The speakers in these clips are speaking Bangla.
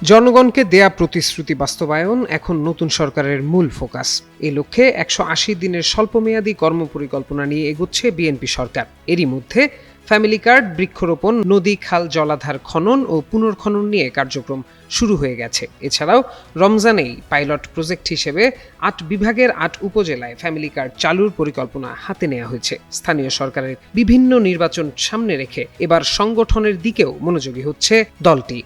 জনগণকে দেয়া প্রতিশ্রুতি বাস্তবায়ন এখন নতুন সরকারের মূল ফোকাস। এ লক্ষ্যে ১৮০ দিনের স্বল্পমেয়াদী কর্মপরিকল্পনা নিয়ে এগোচ্ছে বিএনপি সরকার। এরই মধ্যে ফ্যামিলি কার্ড, বৃক্ষরোপণ, নদী খাল জলাধার খনন ও পুনর্খনন নিয়ে কার্যক্রম শুরু হয়ে গেছে। এছাড়াও রমজানেই পাইলট প্রজেক্ট হিসেবে ৮ বিভাগের ৮ উপজেলায় ফ্যামিলি কার্ড চালুর পরিকল্পনা হাতে নেওয়া হয়েছে। স্থানীয় সরকারের বিভিন্ন নির্বাচন সামনে রেখে এবার সংগঠনের দিকেও মনোযোগী হচ্ছে দলটি।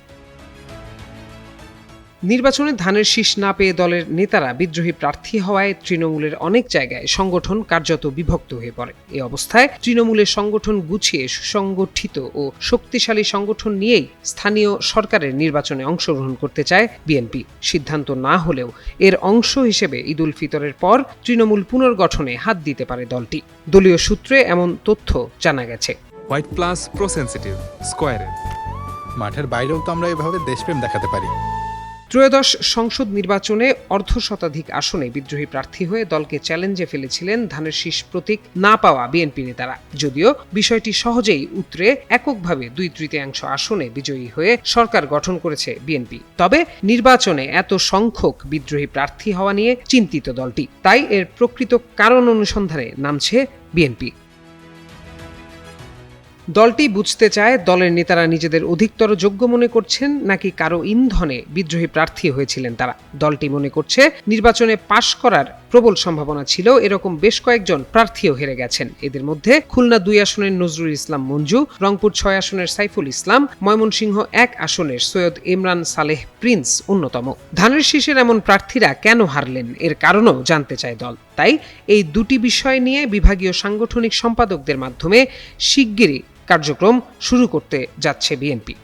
নির্বাচনে ধানের শীষ না পেয়ে দলের নেতারা বিদ্রোহী প্রার্থী হওয়ায় তৃণমূলের অনেক জায়গায় সংগঠন কার্যত বিভক্ত হয়ে পড়ে। এ অবস্থায় তৃণমূলের সংগঠন গুছিয়ে সুসংগঠিত ও শক্তিশালী সংগঠন নিয়েই স্থানীয় সরকারের নির্বাচনে অংশগ্রহণ করতে চায় বিএনপি। সিদ্ধান্ত না হলেও এর অংশ হিসেবে ঈদুল ফিতরের পর তৃণমূল পুনর্গঠনে হাত দিতে পারে দলটি। দলীয় সূত্রে এমন তথ্য জানা গেছে। হোয়াইট প্লাস প্রো সেনসিটিভ স্কয়ারের মাঠের বাইরেও তো আমরা এভাবে দেশপ্রেম দেখাতে পারি। ত্রয়োদশ সংসদ নির্বাচনে অর্ধশতাধিক আসনে বিদ্রোহী প্রার্থী হয়ে দলকে চ্যালেঞ্জে ফেলেছিলেন ধানের শীষ প্রতীক না পাওয়া বিএনপি নেতারা। যদিও বিষয়টি সহজেই উতরে এককভাবে 2/3 আসনে বিজয়ী হয়ে সরকার গঠন করেছে বিএনপি। তবে নির্বাচনে এত সংখ্যক বিদ্রোহী প্রার্থী হওয়া নিয়ে চিন্তিত দলটি। তাই এর প্রকৃত কারণ অনুসন্ধানে নামছে বিএনপি। দলটি বুঝতে চায় দলের নেতারা নিজেদের অধিকতর যোগ্য মনে করছেন নাকি কারো ইন্ধনে বিদ্রোহী প্রার্থী হয়েছিলেন তারা। দলটি মনে করছে নির্বাচনে পাশ করার প্রবল সম্ভাবনা ছিল, এরকম বেশ কয়েকজন প্রার্থীও হেরে গেছেন। এদের মধ্যে খুলনা 2 আসনের নজরুল ইসলাম মঞ্জু, রংপুর 6 আসনের সাইফুল ইসলাম, ময়মনসিংহ 1 আসনের সৈয়দ ইমরান সালেহ প্রিন্স অন্যতম। ধানের শীষের এমন প্রার্থীরা কেন হারলেন এর কারণও জানতে চায় দল। তাই এই দুটি বিষয় নিয়ে বিভাগীয় সাংগঠনিক সম্পাদকদের মাধ্যমে শিগগিরই কার্যক্রম শুরু করতে যাচ্ছে বিএনপি।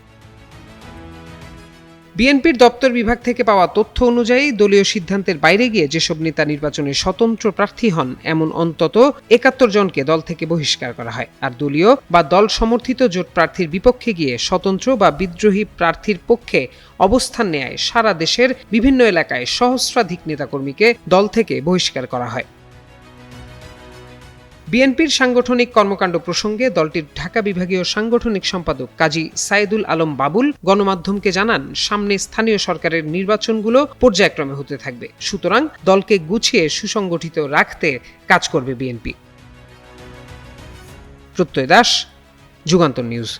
বিএনপির দপ্তর বিভাগ থেকে পাওয়া তথ্য অনুযায়ী দলীয় সিদ্ধান্তের বাইরে গিয়ে যেসব নেতা নির্বাচনে স্বতন্ত্র প্রার্থী হন এমন অন্তত ৭১ জনকে দল থেকে বহিষ্কার করা হয়। আর দলীয় বা দল সমর্থিত জোট প্রার্থীর বিপক্ষে গিয়ে স্বতন্ত্র বা বিদ্রোহী প্রার্থীর পক্ষে অবস্থান নেয় সারা দেশের বিভিন্ন এলাকায় সহস্রাধিক নেতাকর্মীকে দল থেকে বহিষ্কার করা হয়। বিএনপির সাংগঠনিক কর্মকাণ্ড প্রসঙ্গে দলটির ঢাকা বিভাগীয় সাংগঠনিক সম্পাদক কাজী সাইদুল আলম বাবুল গণমাধ্যমকে জানান, সামনে স্থানীয় সরকারের নির্বাচনগুলো পর্যায়ক্রমে হতে থাকবে। সুতরাং দলকে গুছিয়ে সুসংগঠিত রাখতে কাজ করবে বিএনপি। প্রত্যয় দাস, যুগান্তর নিউজ।